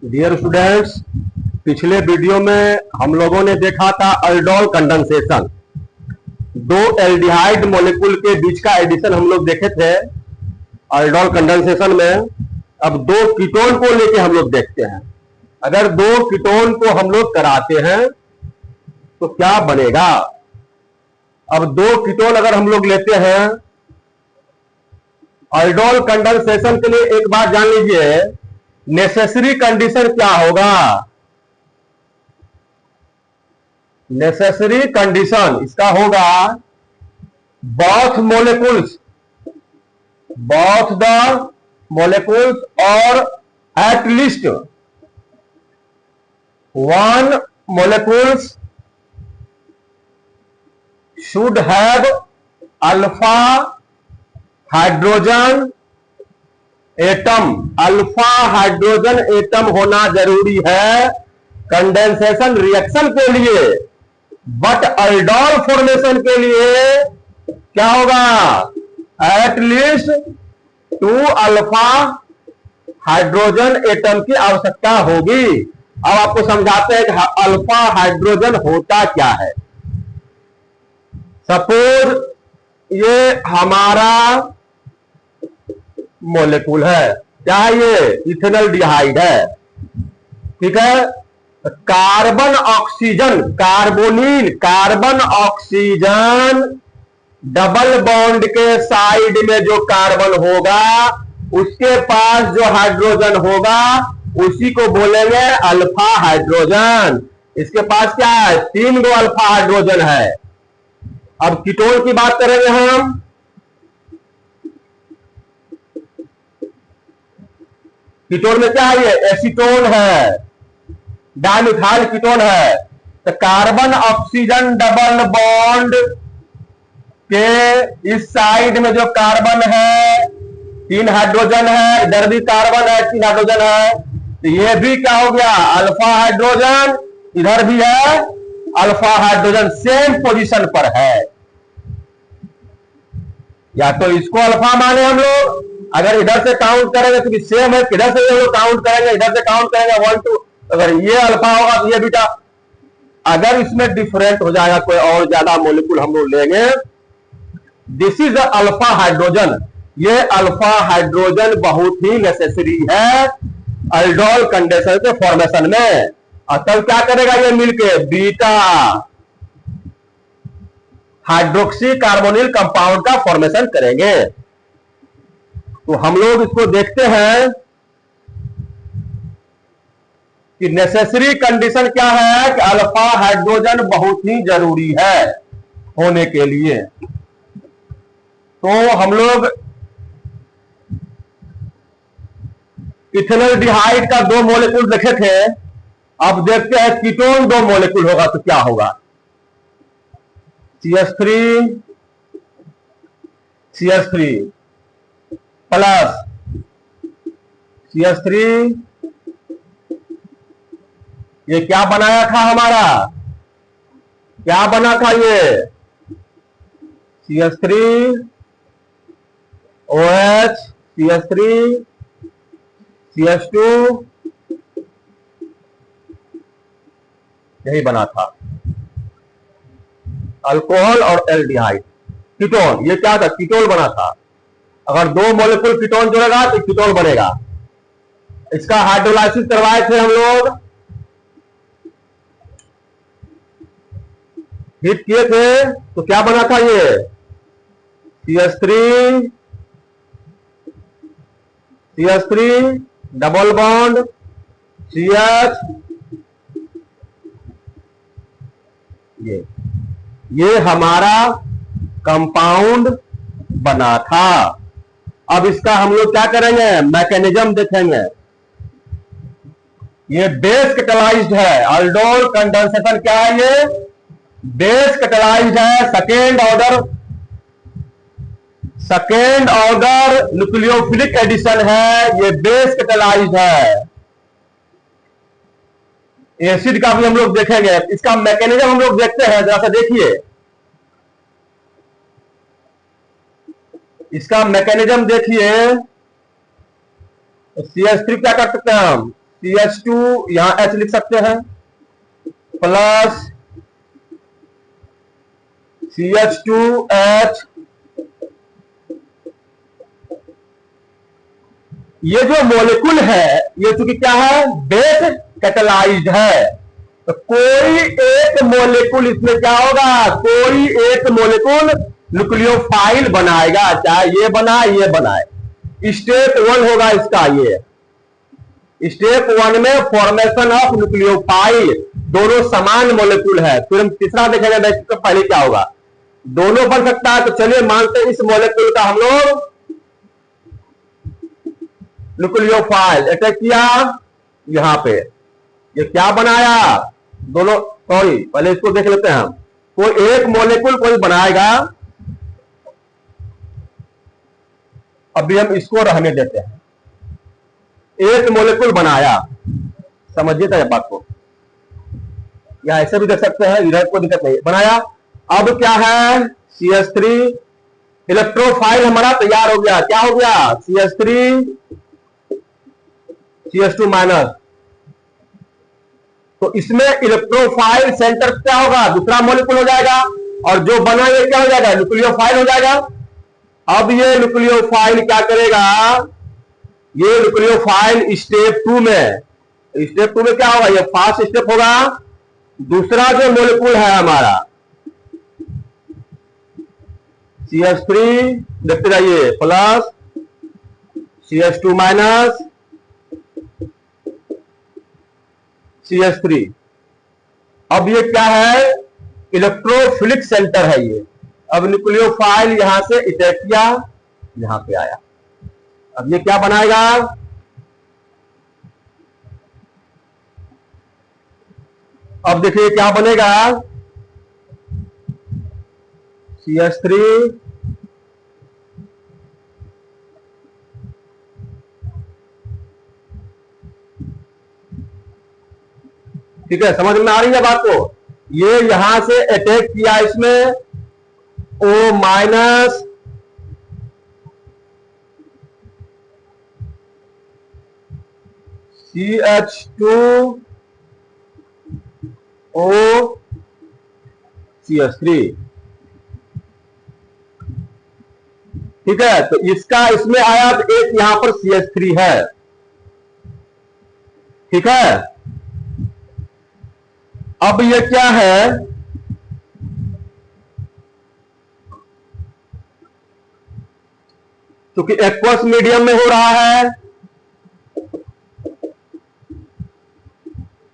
Dear students, पिछले video में हम लोगों ने देखा था अल्डोल कंडेंसेशन। दो एल्डिहाइड मॉलिक्यूल के बीच का एडिशन हम लोग देखे थे अल्डोल कंडेंसेशन में। अब दो कीटोन को लेके हम लोग देखते हैं। अगर दो कीटोन को हम लोग कराते हैं तो क्या बनेगा। अब दो कीटोन अगर हम लोग लेते हैं अल्डोल कंडेंसेशन के लिए, एक बात जान लीजिए, नेसेसरी कंडीशन क्या होगा। नेसेसरी कंडीशन इसका होगा both the molecules or at least one molecules should have alpha hydrogen atom. Alpha hydrogen atom होना जरूरी है कंडेंसेशन रिएक्शन के लिए। बट अल्डोल फॉर्मेशन के लिए क्या होगा, एटलीस्ट 2 अल्फा हाइड्रोजन एटम की आवश्यकता होगी। अब आपको समझाते हैं कि अल्फा हाइड्रोजन होता क्या है। सपोज ये हमारा मॉलिक्यूल है, क्या है ये, इथेनॉल डिहाइड है, ठीक है। Carbon oxygen, carbon oxygen double bond के साइड में जो कार्बन होगा उसके पास जो हाइड्रोजन होगा उसी को बोलेंगे अल्फा हाइड्रोजन। इसके पास क्या है, 3 गो अल्फा हाइड्रोजन है। अब कीटोन की बात करेंगे हम। कीटोन में क्या है, ये एसीटोन है, डाइमिथाइल कीटोन है। तो कार्बन ऑक्सीजन डबल बॉन्ड के इस साइड में जो कार्बन है 3 हाइड्रोजन है, इधर भी कार्बन है 3 हाइड्रोजन है, तो ये भी क्या हो गया, अल्फा हाइड्रोजन। इधर भी है अल्फा हाइड्रोजन, सेम पोजीशन पर है। या तो इसको अल्फा माने हम लोग, अगर इधर से काउंट करेंगे तो सेम है, किधर से ये लोग काउंट करेंगे, इधर से काउंट करेंगे 1 2, अगर ये अल्फा होगा तो ये बीटा। अगर इसमें डिफरेंट हो जाएगा कोई और ज्यादा मॉलिक्यूल हम लोग लेंगे, दिस इज अल्फा हाइड्रोजन। ये अल्फा हाइड्रोजन बहुत ही नेसेसरी है अल्डोल कंडेंसेशन के फॉर्मेशन में। और तब क्या करेगा ये मिलके बीटा हाइड्रोक्सी कार्बोनिल कंपाउंड का फॉर्मेशन करेंगे। तो हम लोग इसको देखते हैं कि नेसेसरी कंडीशन क्या है कि अल्फा हाइड्रोजन बहुत ही जरूरी है होने के लिए। तो हम लोग इथेनॉल डिहाइड का 2 मॉलिक्यूल देखे थे। अब देखते हैं कीटोन 2 मॉलिक्यूल होगा तो क्या होगा। CH3 प्लस CH3, ये क्या बनाया था हमारा, क्या बना था ये, CH3 OH, CH3 CH2, यही बना था अल्कोहल और एल्डिहाइड। कीटोन, ये क्या था, कीटोन बना था। अगर 2 मॉलिक्यूल कीटोन जुड़ेगा तो कीटोन बनेगा। इसका हाइड्रोलाइसिस करवाए थे हम लोग, हिट किए थे, तो क्या बना था ये, CH3 डबल बॉन्ड CH, ये हमारा कंपाउंड बना था। अब इसका हम लोग क्या करेंगे, मैकेनिज्म देखेंगे। ये बेस कैटालाइज्ड है, अल्डोल कंडेंसेशन क्या है, ये बेस कैटालाइज्ड है, सेकेंड ऑर्डर न्यूक्लियोफिलिक एडिशन है, ये बेस कैटालाइज्ड है। एसिड का भी हम लोग देखेंगे। इसका मैकेनिज्म हम लोग देखते हैं, जरा सा देखिए। इसका मैकेनिज्म देखिए, CH3 क्या कर सकते हैं हम, CH2 यहां H लिख सकते हैं प्लस CH2H। ये जो मॉलिक्यूल है ये चूंकि क्या है, बेस कैटलाइज्ड है, तो कोई एक मॉलिक्यूल इसमें क्या होगा, कोई एक मॉलिक्यूल न्यूक्लियोफाइल बनाएगा, चाहे ये बनाए। स्टेप 1 होगा इसका। ये स्टेप 1 में फॉर्मेशन ऑफ न्यूक्लियोफाइल, दोनों समान मॉलिक्यूल है। फिर हम तीसरा देखेंगे तो पहले क्या होगा, दोनों बन सकता है। तो चलिए मानते हैं इस मॉलिक्यूल का हम लोग न्यूक्लियोफाइल अटैक किया यहां पे, ये क्या बनाया, दोनों, सॉरी पहले इसको देख लेते हैं हम। कोई एक मॉलिक्यूल कोई बनाएगा, अभी हम इसको रहने देते हैं। एक मॉलिक्यूल बनाया, समझिए था बात को, या ऐसे भी देख सकते हैं, इधर कोई दिक्कत नहीं, बनाया। अब क्या है, CH3 इलेक्ट्रोफाइल हमारा तैयार हो गया। क्या हो गया, CH3 CH2 माइनस। तो इसमें इलेक्ट्रोफाइल सेंटर क्या होगा, दूसरा मॉलिक्यूल हो जाएगा, और जो बना ये क्या हो जाएगा, न्यूक्लियोफाइल हो जाएगा। अब ये न्यूक्लियोफाइल क्या करेगा, ये न्यूक्लियोफाइल स्टेप 2 में क्या होगा, ये फर्स्ट स्टेप होगा। दूसरा जो मॉलिक्यूल है हमारा CH3 देखते जाइए प्लस CH2 माइनस CH3। अब ये क्या है, इलेक्ट्रोफिलिक सेंटर है ये। अब न्यूक्लियोफाइल यहां से अटैक किया, यहां पे आया। अब ये क्या बनाएगा, अब देखिए क्या बनेगा, CH3 ठीक है, समझ में आ रही है बात को। ये यहां से अटैक किया इसमें O minus CH2 O CH3, ठीक है। तो इसका इसमें आया, तो एक यहां पर CH3 है, ठीक है। अब ये क्या है, क्योंकि एक्वस मीडियम में हो रहा है,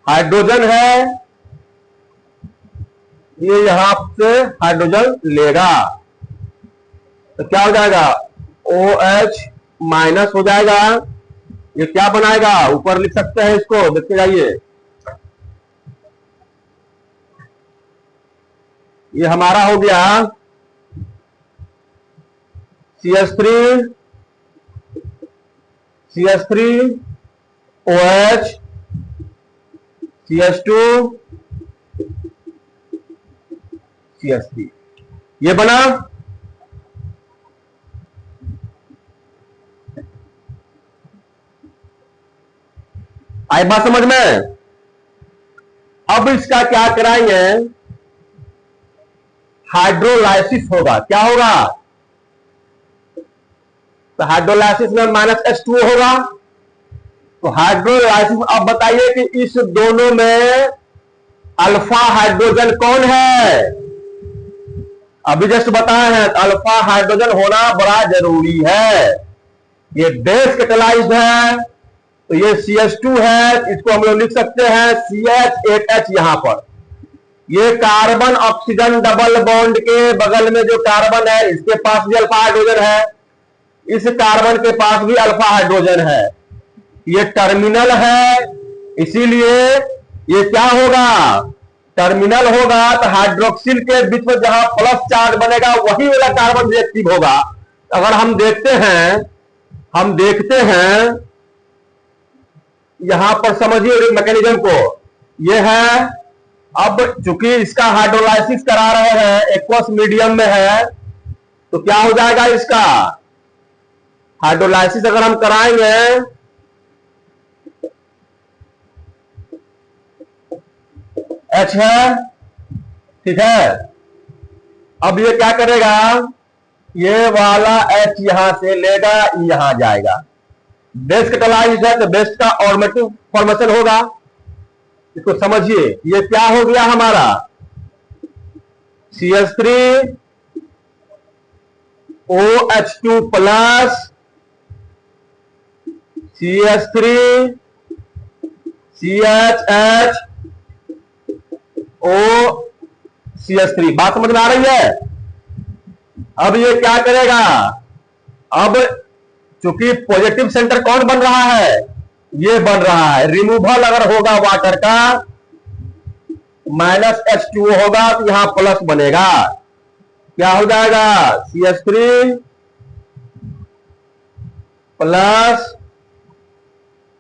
हाइड्रोजन है, ये यहां से हाइड्रोजन लेगा, तो क्या हो जाएगा, OH माइनस हो जाएगा। ये क्या बनाएगा, ऊपर लिख सकते हैं इसको, देखते जाइए। ये हमारा हो गया CH3 OH CH2 CH3, ये बना। आई बात समझ में। अब इसका क्या कराएंगे, हाइड्रोलाइसिस होगा। क्या होगा, तो हाइड्रोलाइसिस में -H2O होगा। तो हाइड्रोलाइसिस, अब बताइए कि इस दोनों में अल्फा हाइड्रोजन कौन है, अभी जस्ट बताए हैं, अल्फा हाइड्रोजन होना बड़ा जरूरी है। ये बेस कैटलाइज्ड है, तो ये CH2 है, इसको हम लोग लिख सकते हैं CH8H। यहां पर ये कार्बन ऑक्सीजन डबल बॉन्ड के बगल में जो कार्बन है, इसके पास भी अल्फा हाइड्रोजन है, इस कार्बन के पास भी अल्फा हाइड्रोजन है। ये टर्मिनल है, इसीलिए ये क्या होगा, टर्मिनल होगा। तो हाइड्रोक्सिल के बीच में जहां प्लस चार्ज बनेगा वही वाला कार्बन रिएक्टिव होगा। अगर हम देखते हैं यहां पर, समझिए मैकेनिज्म को, ये है। अब चूंकि इसका हाइड्रोलाइसिस करा रहे हैं, एक्वस मीडियम में है, तो क्या हो जाएगा, इसका हाइड्रोलाइसिस अगर हम कराएंगे H है, ठीक है। अब ये क्या करेगा, ये वाला H यहां से लेगा, यहां जाएगा। बेस कैटालाइज्ड है तो बेस का ऑर्मेटिव फॉर्मेशन होगा। इसको समझिए, ये क्या हो गया हमारा, CH3 OH2 plus CH3 CHH O CH3। बात समझ में आ रही है। अब ये क्या करेगा, अब चूंकि पॉजिटिव सेंटर कौन बन रहा है, ये बन रहा है। रिमूवल अगर होगा वाटर का, -H2O होगा तो यहां प्लस बनेगा। क्या हो जाएगा, CH3 plus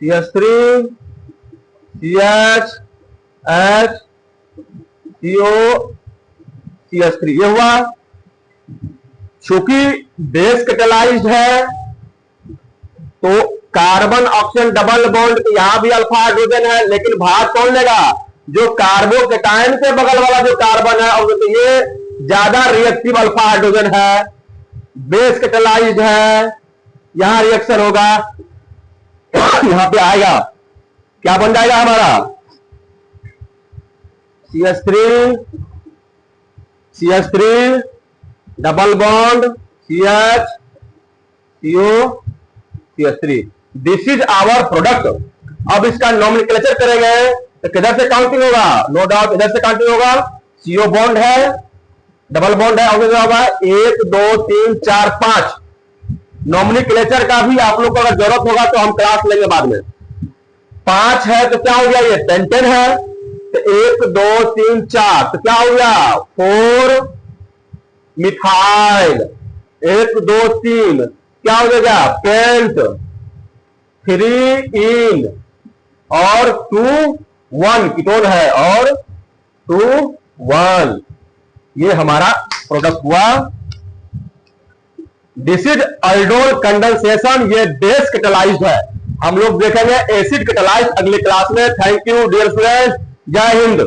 CH3 CHH CO CH3, ये हुआ। चूंकि बेस कैटालाइज्ड है तो कार्बन ऑक्सीजन डबल बॉन्ड, यहां भी अल्फा हाइड्रोजन है, लेकिन भाग कौन लेगा, जो कार्बोकेटायन के बगल वाला जो कार्बन है, और तो ये ज्यादा रिएक्टिव अल्फा हाइड्रोजन है, बेस कैटालाइज्ड है, यहां रिएक्शन होगा, यहां पे आएगा, क्या बन जाएगा हमारा, CH3 double bond CH CO CH3। This is our product. अब इसका नॉमेनक्लेचर करेंगे तो किधर से काउंटिंग होगा, नो डाउट इधर से काउंटिंग होगा। CO बॉन्ड है, डबल बॉन्ड है, और होगा 1 2 3 4 5। नॉमेनक्लेचर का भी आप लोग को अगर जरूरत होगा तो हम क्लास लेंगे बाद में। 5 है तो क्या हो गया, ये पेंटेन है, तो 1 2 3 4, तो क्या हो गया 4 मिथाइल। 1 2 3 क्या हो जाएगा, पेंट। 3 इन और 2 1 कीटोन है, और 2 1, ये हमारा प्रोडक्ट हुआ। दिस इज अल्डोल कंडेंसेशन, ये बेस कैटालाइज्ड है। हम लोग देखेंगे एसिड कैटालाइज्ड अगली क्लास में। थैंक यू डियर स्टूडेंट, जय हिंद।